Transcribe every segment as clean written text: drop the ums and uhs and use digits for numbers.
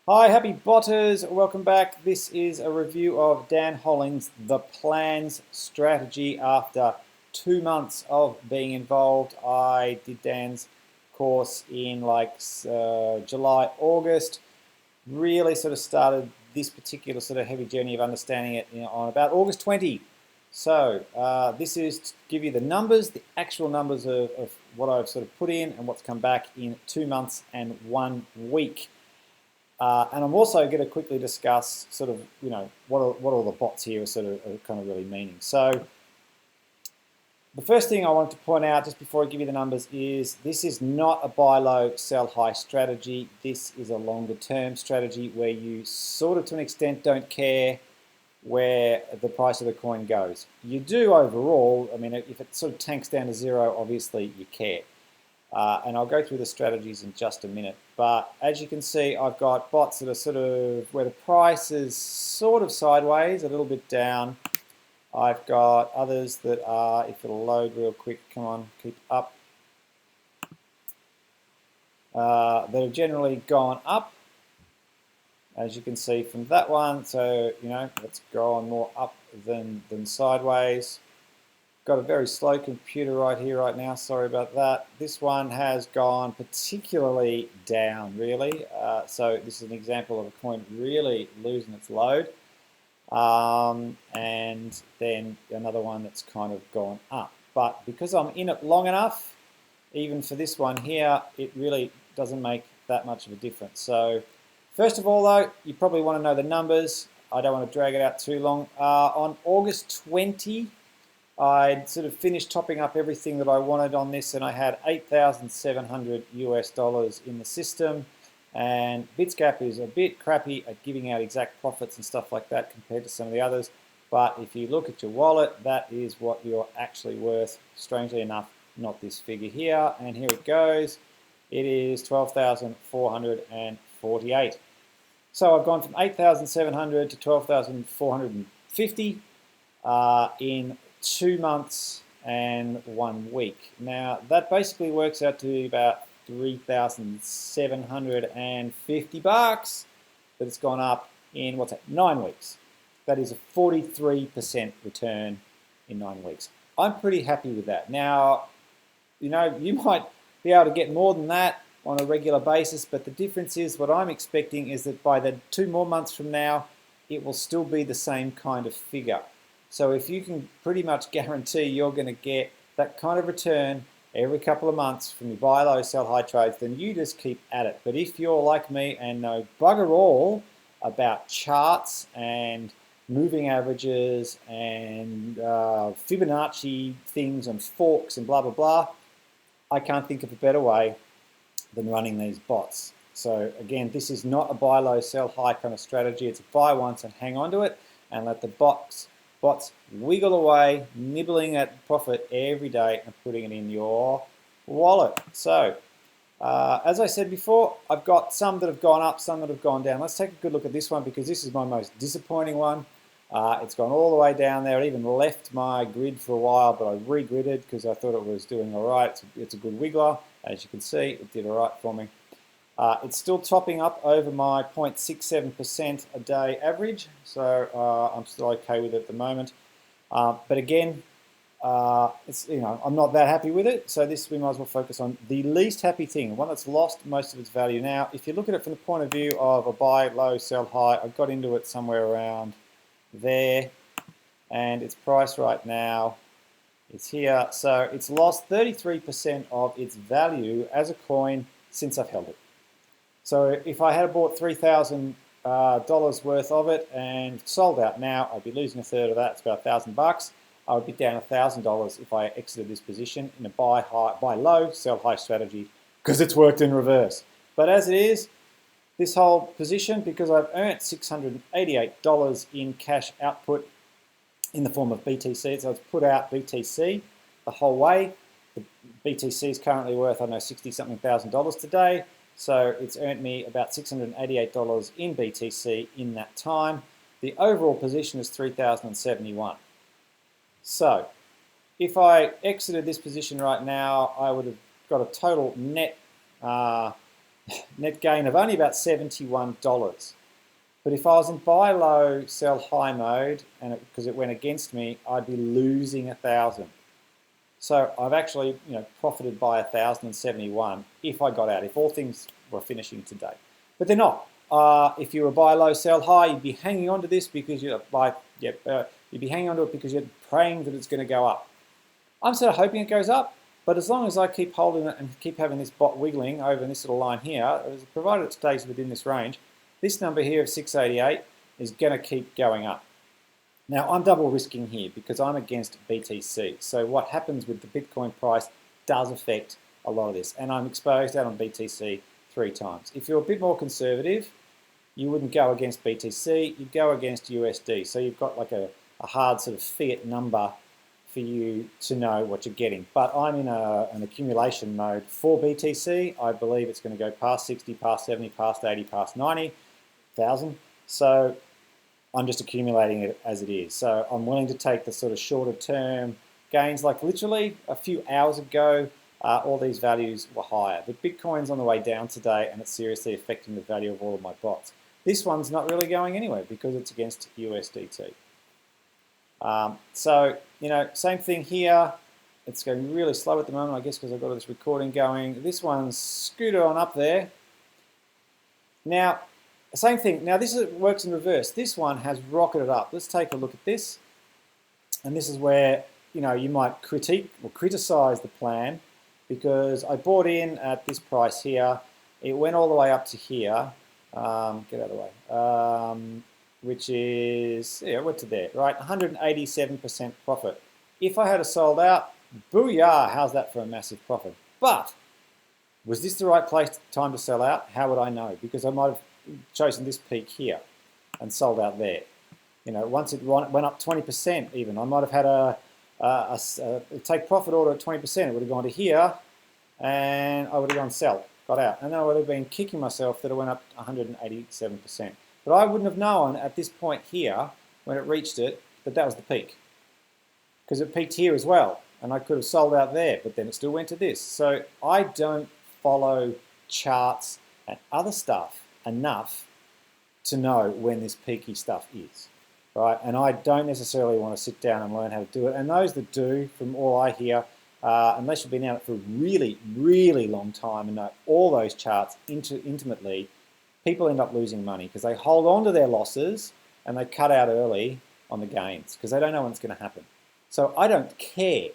Hi, happy botters. Welcome back. This is a review of Dan Holling's The Plans strategy after 2 months of being involved. I did Dan's course in July, August. Really sort of started this particular sort of heavy journey of understanding it on about August 20. So this is to give you the numbers, the actual numbers of what I've sort of put in and what's come back in 2 months and 1 week. And I'm also going to quickly discuss sort of, what all the bots here are kind of really meaning. So the first thing I wanted to point out just before I give you the numbers is this is not a buy low, sell high strategy. This is a longer term strategy where you sort of to an extent don't care where the price of the coin goes. You do overall. I mean, if it sort of tanks down to zero, obviously you care. And I'll go through the strategies in just a minute. But as you can see, I've got bots that are sort of where the price is sort of sideways, a little bit down. I've got others that are, if it'll load real quick, come on, keep up, that have generally gone up, as you can see from that one. So, it's gone more up than sideways. Got a very slow computer right here right now, sorry about that. This one has gone particularly down, really. So this is an example of a coin really losing its load. And then another one that's kind of gone up. But because I'm in it long enough, even for this one here, it really doesn't make that much of a difference. So first of all, though, you probably want to know the numbers. I don't want to drag it out too long. On August 20, I'd sort of finished topping up everything that I wanted on this, and I had $8,700 US in the system. And Bitscap is a bit crappy at giving out exact profits and stuff like that compared to some of the others. But if you look at your wallet, that is what you're actually worth. Strangely enough, not this figure here. And here it goes. It is 12,448. So I've gone from 8,700 to 12,450 in 2 months and 1 week. Now that basically works out to about $3,750 bucks, but it's gone up in 9 weeks. That is a 43% return in 9 weeks. I'm pretty happy with that. Now, you might be able to get more than that on a regular basis, but the difference is what I'm expecting is that by the 2 more months from now, it will still be the same kind of figure. So if you can pretty much guarantee you're going to get that kind of return every couple of months from your buy low, sell high trades, then you just keep at it. But if you're like me and know bugger all about charts and moving averages and Fibonacci things and forks and blah, blah, blah, I can't think of a better way than running these bots. So again, this is not a buy low, sell high kind of strategy. It's a buy once and hang on to it and let the bots wiggle away, nibbling at profit every day and putting it in your wallet. So, as I said before, I've got some that have gone up, some that have gone down. Let's take a good look at this one because this is my most disappointing one. It's gone all the way down there. It even left my grid for a while, but I re-gridded because I thought it was doing all right. It's a good wiggler. As you can see, it did all right for me. It's still topping up over my 0.67% a day average, so I'm still okay with it at the moment. But again, I'm not that happy with it, so this we might as well focus on the least happy thing, the one that's lost most of its value. Now, if you look at it from the point of view of a buy low, sell high, I got into it somewhere around there, and its price right now is here. So it's lost 33% of its value as a coin since I've held it. So if I had bought $3,000 worth of it and sold out now, I'd be losing a third of that. It's about $1,000. I would be down $1,000 if I exited this position in a buy low, sell high strategy because it's worked in reverse. But as it is, this whole position, because I've earned $688 in cash output in the form of BTC, so it's put out BTC the whole way. The BTC is currently worth, I don't know, 60-something thousand dollars today. So it's earned me about $688 in BTC in that time. The overall position is 3,071. So if I exited this position right now, I would have got a total net net gain of only about $71. But if I was in buy low, sell high mode, and because it went against me, I'd be losing 1,000. So I've actually, profited by 1,071 if I got out, if all things were finishing today. But they're not. If you were buy low, sell high, you'd be hanging on to this because you'd be hanging on to it because you're praying that it's going to go up. I'm sort of hoping it goes up, but as long as I keep holding it and keep having this bot wiggling over in this little line here, provided it stays within this range, this number here of 688 is going to keep going up. Now, I'm double risking here because I'm against BTC. So what happens with the Bitcoin price does affect a lot of this. And I'm exposed out on BTC 3 times. If you're a bit more conservative, you wouldn't go against BTC, you'd go against USD. So you've got like a hard sort of fiat number for you to know what you're getting. But I'm in an accumulation mode for BTC. I believe it's going to go past 60, past 70, past 80, past 90,000. So I'm just accumulating it as it is. So I'm willing to take the sort of shorter term gains. Like literally a few hours ago, all these values were higher. But Bitcoin's on the way down today and it's seriously affecting the value of all of my bots. This one's not really going anywhere because it's against USDT. So, same thing here. It's going really slow at the moment, I guess, because I've got this recording going. This one's scooted on up there. Now, same thing. Now, this works in reverse. This one has rocketed up. Let's take a look at this. And this is where, you might critique or criticize the plan because I bought in at this price here. It went all the way up to here. Get out of the way. Which is, went to there, right? 187% profit. If I had sold out, booyah, how's that for a massive profit? But was this the right time to sell out? How would I know? Because I might have chosen this peak here and sold out there. Once it went up 20% even, I might have had a take profit order at 20%. It would have gone to here and I would have gone sell, got out. And then I would have been kicking myself that it went up 187%. But I wouldn't have known at this point here, when it reached it, that that was the peak. Because it peaked here as well, and I could have sold out there, but then it still went to this. So I don't follow charts and other stuff enough to know when this peaky stuff is, right? And I don't necessarily want to sit down and learn how to do it. And those that do, from all I hear, unless you've been at it for a really, really long time and know all those charts intimately, people end up losing money because they hold on to their losses and they cut out early on the gains because they don't know when it's going to happen. So I don't care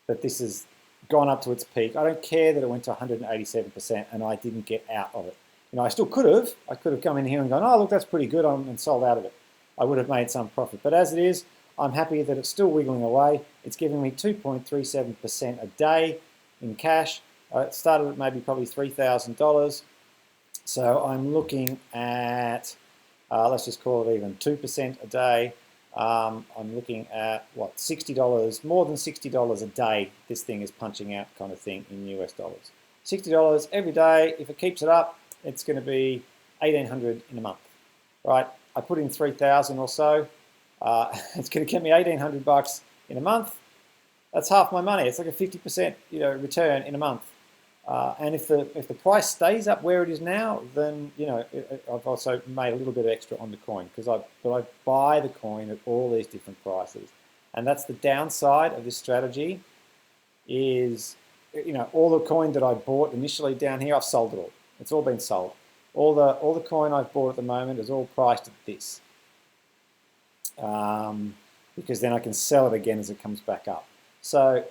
that this has gone up to its peak. I don't care that it went to 187% and I didn't get out of it. I still could have. I could have come in here and gone, oh, look, that's pretty good, and sold out of it. I would have made some profit. But as it is, I'm happy that it's still wiggling away. It's giving me 2.37% a day in cash. It started at maybe probably $3,000. So I'm looking at, let's just call it even 2% a day. I'm looking at, $60, more than $60 a day this thing is punching out kind of thing in US dollars. $60 every day. If it keeps it up, it's going to be $1,800 in a month, right? I put in 3,000 or so. It's going to get me $1,800 in a month. That's half my money. It's like a 50% return in a month. And if the price stays up where it is now, then I've also made a little bit of extra on the coin because I buy the coin at all these different prices, and that's the downside of this strategy. Is all the coin that I bought initially down here, I've sold it all. It's all been sold. All the coin I've bought at the moment is all priced at this, because then I can sell it again as it comes back up. So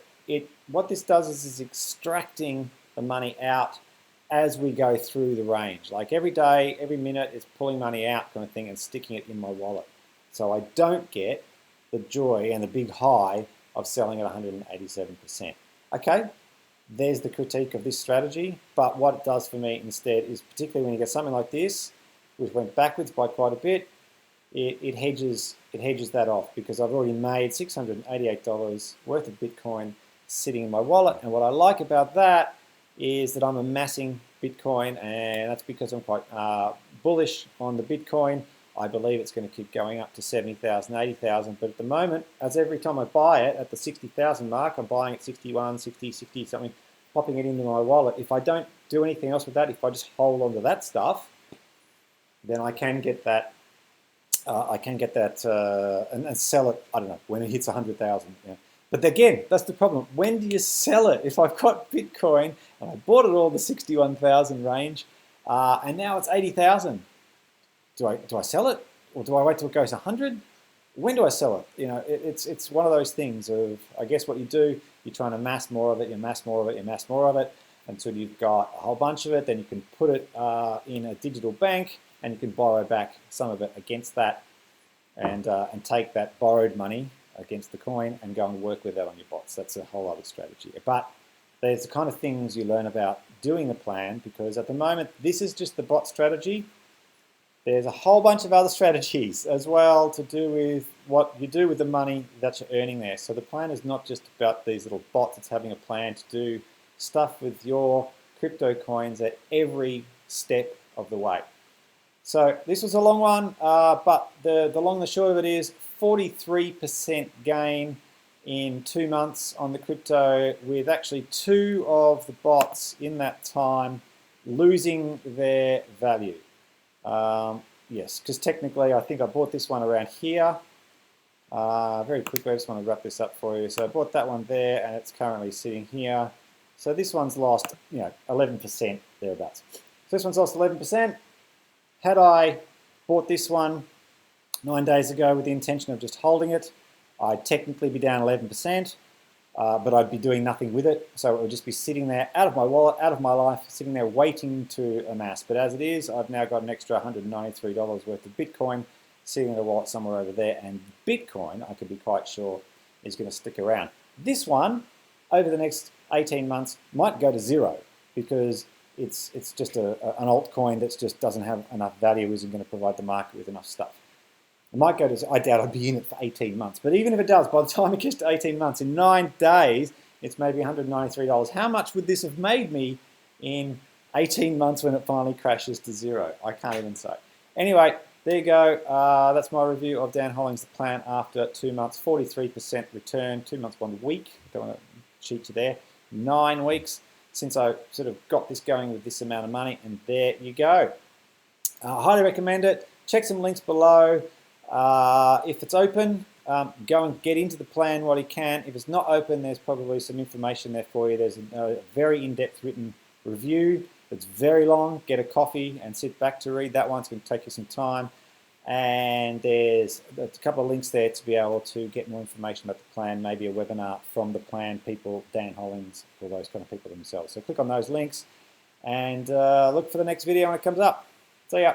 what this does is extracting the money out as we go through the range. Like every day, every minute, it's pulling money out kind of thing and sticking it in my wallet. So I don't get the joy and the big high of selling at 187%. Okay, there's the critique of this strategy, but what it does for me instead is, particularly when you get something like this, which went backwards by quite a bit, it hedges that off because I've already made $688 worth of Bitcoin sitting in my wallet. And what I like about that is that I'm amassing Bitcoin, and that's because I'm quite bullish on the Bitcoin. I believe it's going to keep going up to 70,000, 80,000, but at the moment, as every time I buy it at the 60,000 mark, I'm buying at 61, 60, 60 something, popping it into my wallet. If I don't do anything else with that, if I just hold on to that stuff, then I can get that. And sell it. I don't know when it hits 100,000. Yeah. But again, that's the problem. When do you sell it? If I've got Bitcoin and I bought it all the 61,000 range, and now it's 80,000, do I sell it, or do I wait till it goes 100? When do I sell it? You know, it's one of those things of, I guess what you do, you're trying to amass more of it, you amass more of it, you amass more of it until you've got a whole bunch of it. Then you can put it in a digital bank, and you can borrow back some of it against that, and take that borrowed money against the coin and go and work with that on your bots. That's a whole other strategy. But there's the kind of things you learn about doing the plan, because at the moment this is just the bot strategy. There's a whole bunch of other strategies as well to do with what you do with the money that you're earning there. So the plan is not just about these little bots, it's having a plan to do stuff with your crypto coins at every step of the way. So this was a long one, but the long and the short of it is 43% gain in 2 months on the crypto, with actually 2 of the bots in that time losing their value. Yes, because technically I think I bought this one around here. Very quickly, I just want to wrap this up for you. So I bought that one there, and it's currently sitting here. So this one's lost, 11% thereabouts. So this one's lost 11%. Had I bought this one 9 days ago with the intention of just holding it, I'd technically be down 11%, but I'd be doing nothing with it. So it would just be sitting there out of my wallet, out of my life, sitting there waiting to amass. But as it is, I've now got an extra $193 worth of Bitcoin sitting in the wallet somewhere over there. And Bitcoin, I could be quite sure, is going to stick around. This one, over the next 18 months, might go to zero, because it's just an altcoin that just doesn't have enough value, isn't going to provide the market with enough stuff. It might go to, I doubt I'd be in it for 18 months, but even if it does, by the time it gets to 18 months, in 9 days, it's maybe $193. How much would this have made me in 18 months when it finally crashes to zero? I can't even say. Anyway, there you go. That's my review of Dan Hollings' The Plan after 2 months. 43% return, 2 months, 1 week. Don't want to cheat you there. 9 weeks since I sort of got this going with this amount of money, and there you go. Highly recommend it. Check some links below. If it's open, go and get into the plan while you can. If it's not open, there's probably some information there for you. There's a very in-depth written review that's very long. Get a coffee and sit back to read that one. It's going to take you some time. And there's a couple of links there to be able to get more information about the plan, maybe a webinar from the plan people, Dan Hollings, or those kind of people themselves. So click on those links and look for the next video when it comes up. See ya.